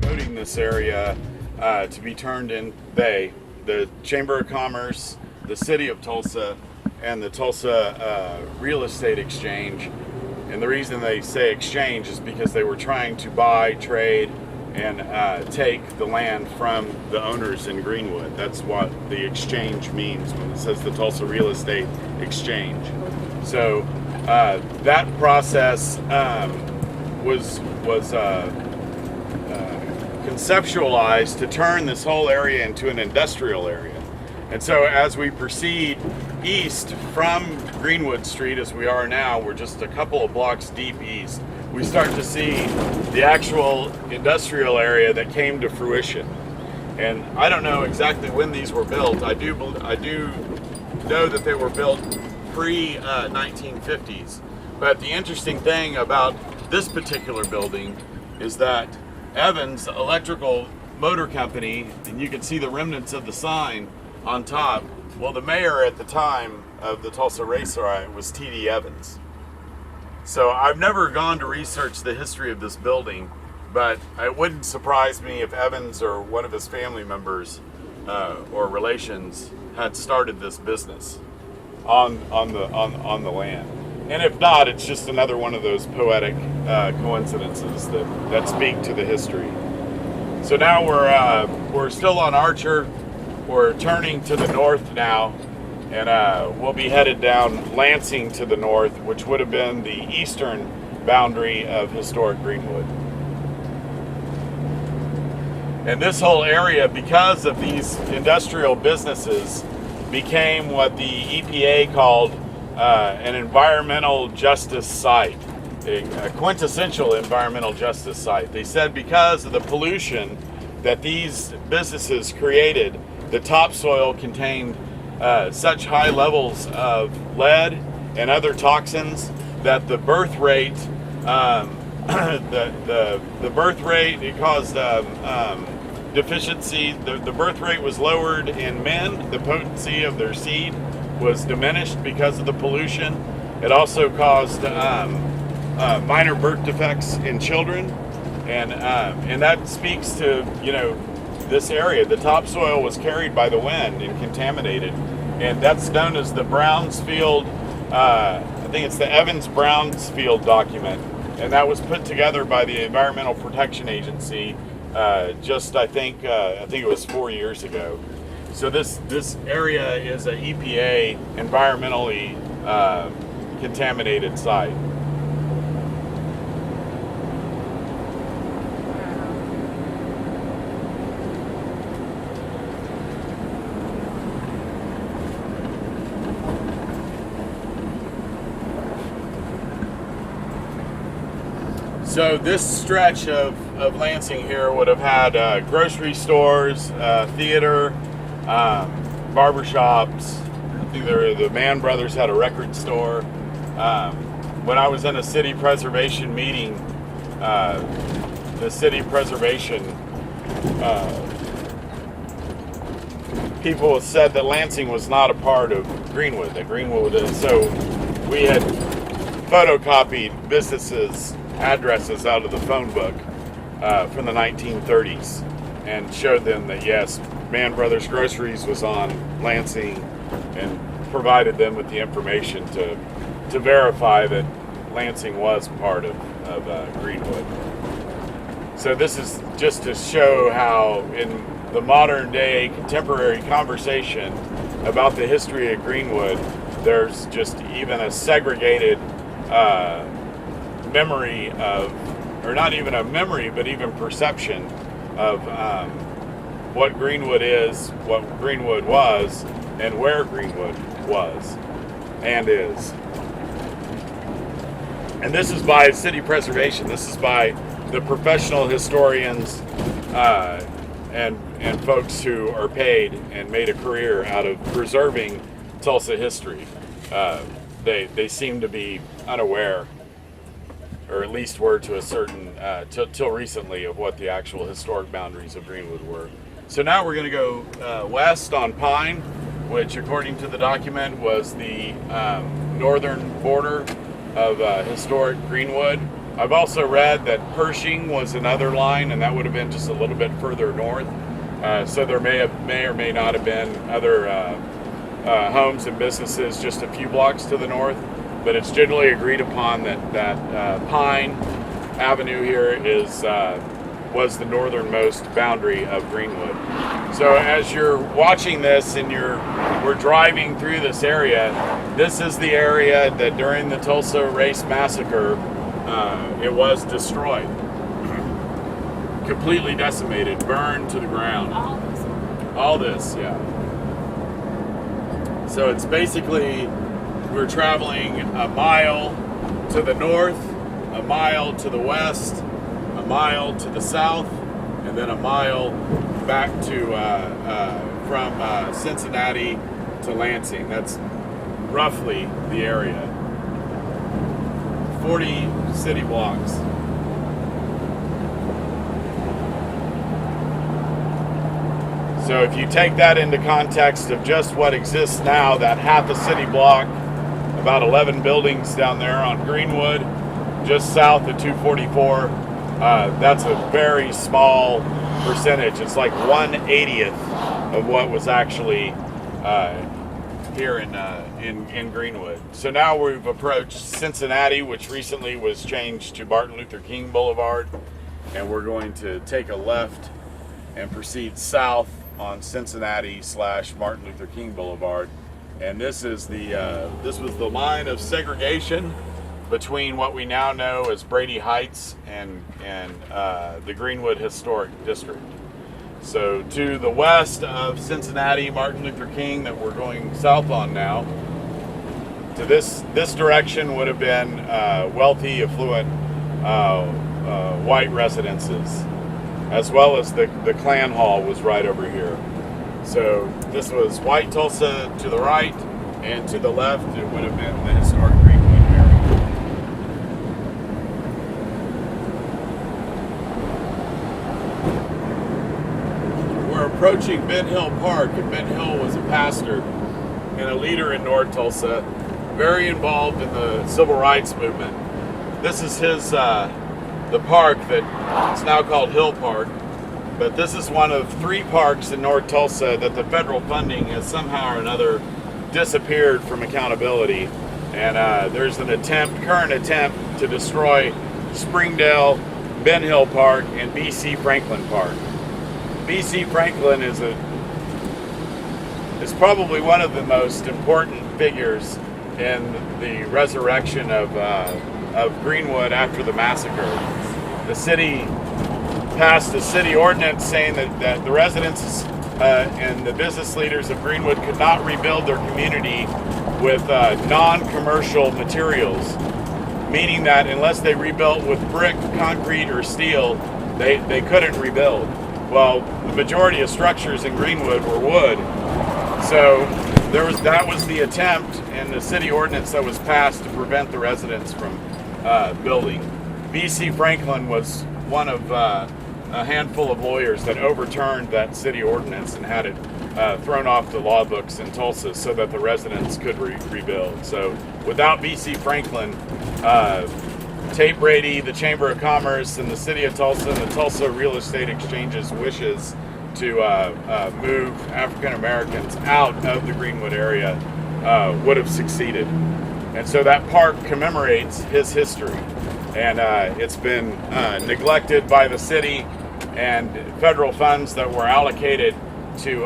Promoting this area to be turned in the Chamber of Commerce, the City of Tulsa, and the Tulsa Real Estate Exchange. And the reason they say exchange is because they were trying to buy, trade, and take the land from the owners in Greenwood. That's what the exchange means when it says the Tulsa Real Estate Exchange. So that process was conceptualized to turn this whole area into an industrial area. And so as we proceed east from Greenwood Street, as we are now, we're just a couple of blocks deep east, we start to see the actual industrial area that came to fruition. And I don't know exactly when these were built. I do know that they were built pre-1950s. But the interesting thing about this particular building is that Evans Electrical Motor Company, and you can see the remnants of the sign on top. Well, the mayor at the time of the Tulsa race riot was T.D. Evans. So I've never gone to research the history of this building, but it wouldn't surprise me if Evans or one of his family members or relations had started this business on the land. And if not, it's just another one of those poetic coincidences that speak to the history. So now we're still on Archer. We're turning to the north now, and we'll be headed down Lansing to the north, which would have been the eastern boundary of historic Greenwood. And this whole area, because of these industrial businesses, became what the EPA called an environmental justice site, a quintessential environmental justice site. They said because of the pollution that these businesses created, the topsoil contained such high levels of lead and other toxins that the birth rate, the birth rate, it caused deficiency. The birth rate was lowered in men. The potency of their seed was diminished because of the pollution. It also caused minor birth defects in children, and that speaks to, this area. The topsoil was carried by the wind and contaminated, and that's known as the Brownsfield, I think it's the Evans-Brownsfield document, and that was put together by the Environmental Protection Agency I think it was 4 years ago. So this area is an EPA environmentally contaminated site. So this stretch of Lansing here would have had grocery stores, theater, barbershops. I think the Mann brothers had a record store. When I was in a city preservation meeting, the city preservation people said that Lansing was not a part of Greenwood. That Greenwood is, so we had photocopied businesses' addresses out of the phone book from the 1930s and showed them that yes, Mann Brothers Groceries was on Lansing, and provided them with the information to verify that Lansing was part of Greenwood. So this is just to show how in the modern day contemporary conversation about the history of Greenwood, there's just even a segregated memory of, or not even a memory, but even perception of what Greenwood is, what Greenwood was, and where Greenwood was and is. And this is by city preservation. This is by the professional historians and folks who are paid and made a career out of preserving Tulsa history. They seem to be unaware, or at least were to a certain, till recently, of what the actual historic boundaries of Greenwood were. So now we're going to go west on Pine, which according to the document was the northern border of historic Greenwood. I've also read that Pershing was another line, and that would have been just a little bit further north. So there may or may not have been other homes and businesses just a few blocks to the north, but it's generally agreed upon that Pine Avenue here was the northernmost boundary of Greenwood. So as you're watching this and we're driving through this area, this is the area that during the Tulsa Race Massacre, it was destroyed. Completely decimated, burned to the ground. All this, yeah. So it's basically, we're traveling a mile to the north, a mile to the west, a mile to the south, and then a mile back to from Cincinnati to Lansing. That's roughly the area. 40 city blocks. So if you take that into context of just what exists now, that half a city block, about 11 buildings down there on Greenwood, just south of 244, that's a very small percentage. It's like 1/80th of what was actually here in Greenwood. So now we've approached Cincinnati, which recently was changed to Martin Luther King Boulevard, and we're going to take a left and proceed south on Cincinnati / Martin Luther King Boulevard. And this is this was the line of segregation between what we now know as Brady Heights and the Greenwood Historic District. So to the west of Cincinnati, Martin Luther King, that we're going south on now, to this direction would have been wealthy, affluent white residences, as well as the Klan Hall was right over here. So this was white Tulsa to the right, and to the left it would have been the historic Greenwood area. We're approaching Ben Hill Park, and Ben Hill was a pastor and a leader in North Tulsa, very involved in the civil rights movement. This is his the park that is now called Hill Park, but this is one of 3 parks in North Tulsa that the federal funding has somehow or another disappeared from accountability. And there's an current attempt to destroy Springdale, Ben Hill Park, and B.C. Franklin Park. B.C. Franklin is probably one of the most important figures in the resurrection of Greenwood after the massacre. The city passed a city ordinance saying that the residents and the business leaders of Greenwood could not rebuild their community with non-commercial materials, meaning that unless they rebuilt with brick, concrete, or steel, they couldn't rebuild. Well, the majority of structures in Greenwood were wood, so that was the attempt in the city ordinance that was passed to prevent the residents from building. B.C. Franklin was one of a handful of lawyers that overturned that city ordinance and had it thrown off the law books in Tulsa so that the residents could rebuild. So without B.C. Franklin, Tate Brady, the Chamber of Commerce, and the city of Tulsa, and the Tulsa Real Estate Exchange's wishes to move African Americans out of the Greenwood area would have succeeded. And so that park commemorates his history. And it's been neglected by the city, and federal funds that were allocated to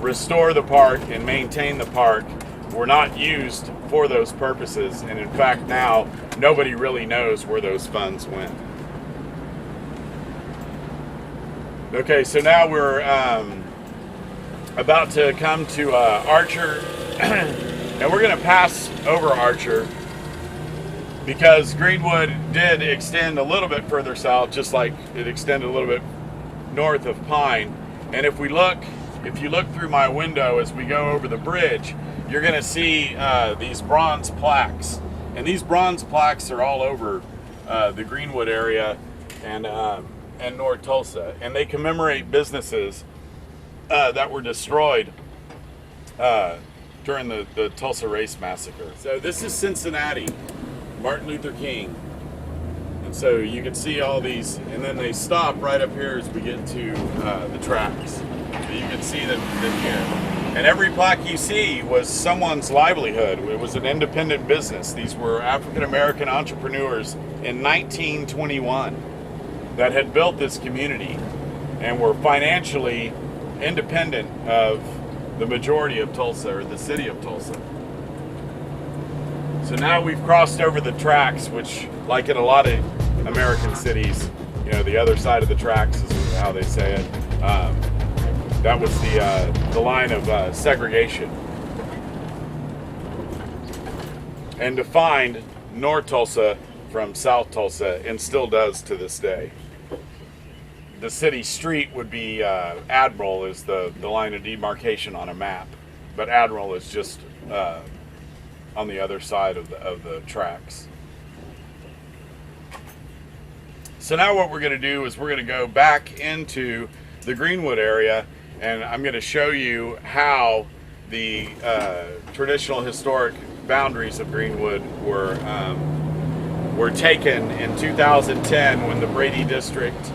restore the park and maintain the park were not used for those purposes. And in fact, now nobody really knows where those funds went. Okay, so now we're about to come to Archer, and we're going to pass over Archer, because Greenwood did extend a little bit further south, just like it extended a little bit north of Pine. And if you look through my window as we go over the bridge, you're going to see these bronze plaques. And these bronze plaques are all over the Greenwood area and North Tulsa. And they commemorate businesses that were destroyed during the Tulsa Race Massacre. So this is Cincinnati, Martin Luther King. And so you can see all these, and then they stop right up here as we get to the tracks. So you can see them here. And every plaque you see was someone's livelihood. It was an independent business. These were African-American entrepreneurs in 1921 that had built this community and were financially independent of the majority of Tulsa, or the city of Tulsa. So now we've crossed over the tracks, which, like in a lot of American cities, you know, the other side of the tracks is how they say it. That was the line of segregation, and defined North Tulsa from South Tulsa, and still does to this day. The city street would be Admiral is the line of demarcation on a map, but Admiral is just on the other side of the tracks. So now what we're going to do is we're going to go back into the Greenwood area, and I'm going to show you how the traditional historic boundaries of Greenwood were taken in 2010 when the Brady District,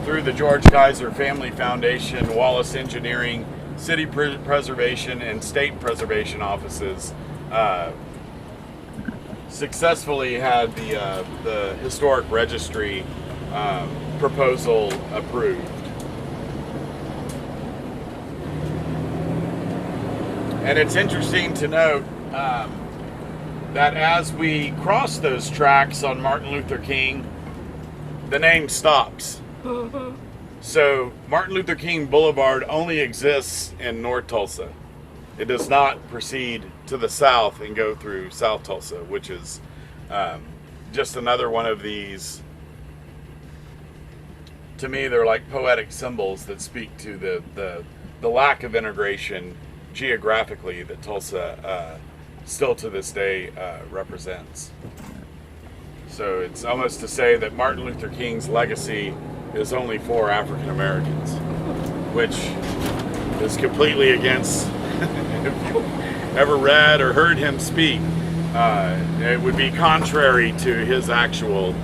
through the George Kaiser Family Foundation, Wallace Engineering, City Preservation, and State Preservation offices successfully had the historic registry proposal approved. And it's interesting to note that as we cross those tracks on Martin Luther King, the name stops. So Martin Luther King Boulevard only exists in North Tulsa. It does not proceed to the south and go through South Tulsa, which is just another one of these, to me, they're like poetic symbols that speak to the lack of integration geographically that Tulsa still to this day represents. So it's almost to say that Martin Luther King's legacy is only for African Americans, which is completely against, if you ever read or heard him speak, it would be contrary to his actual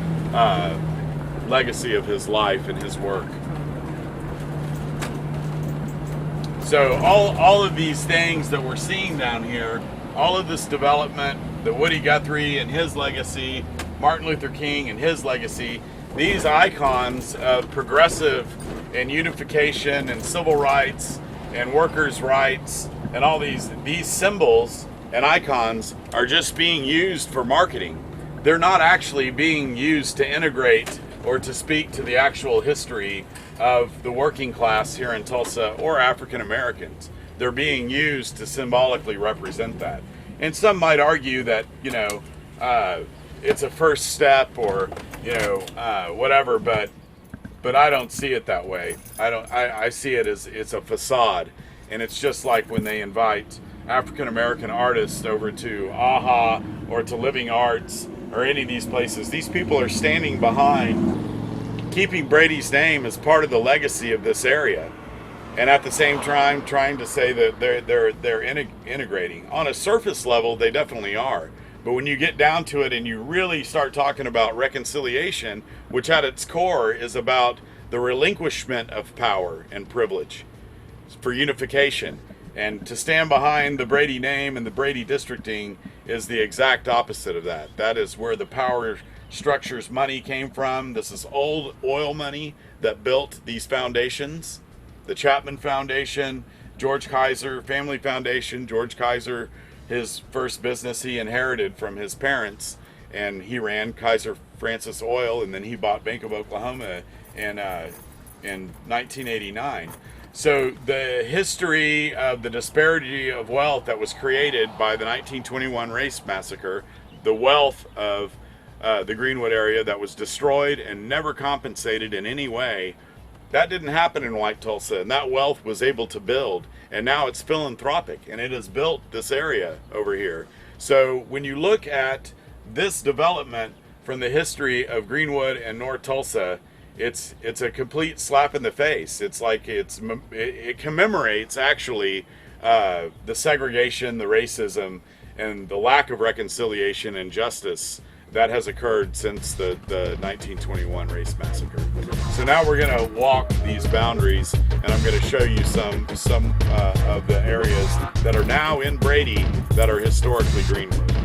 legacy of his life and his work. So all of these things that we're seeing down here, all of this development, the Woody Guthrie and his legacy, Martin Luther King and his legacy, these icons of progressive and unification and civil rights and workers' rights and all these symbols and icons are just being used for marketing. They're not actually being used to integrate or to speak to the actual history of the working class here in Tulsa or African Americans. They're being used to symbolically represent that. And some might argue that, you know, it's a first step or, you know, whatever, but I don't see it that way. I see it as it's a facade. And it's just like when they invite African American artists over to AHA or to Living Arts or any of these places. These people are standing behind keeping Brady's name as part of the legacy of this area, and at the same time trying to say that they're integrating. On a surface level, they definitely are. But when you get down to it and you really start talking about reconciliation, which at its core is about the relinquishment of power and privilege for unification, and to stand behind the Brady name and the Brady districting is the exact opposite of that. That is where the power structures money came from. This is old oil money that built these foundations. The Chapman Foundation, George Kaiser Family Foundation. George Kaiser, his first business he inherited from his parents, and he ran Kaiser Francis Oil, and then he bought Bank of Oklahoma in 1989. So the history of the disparity of wealth that was created by the 1921 race massacre, the wealth of the Greenwood area that was destroyed and never compensated in any way, that didn't happen in White Tulsa, and that wealth was able to build, and now it's philanthropic, and it has built this area over here. So when you look at this development from the history of Greenwood and North Tulsa, it's a complete slap in the face. It's like it commemorates actually the segregation, the racism, and the lack of reconciliation and justice that has occurred since the 1921 race massacre. So now we're going to walk these boundaries, and I'm going to show you some of the areas that are now in Brady that are historically Greenwood.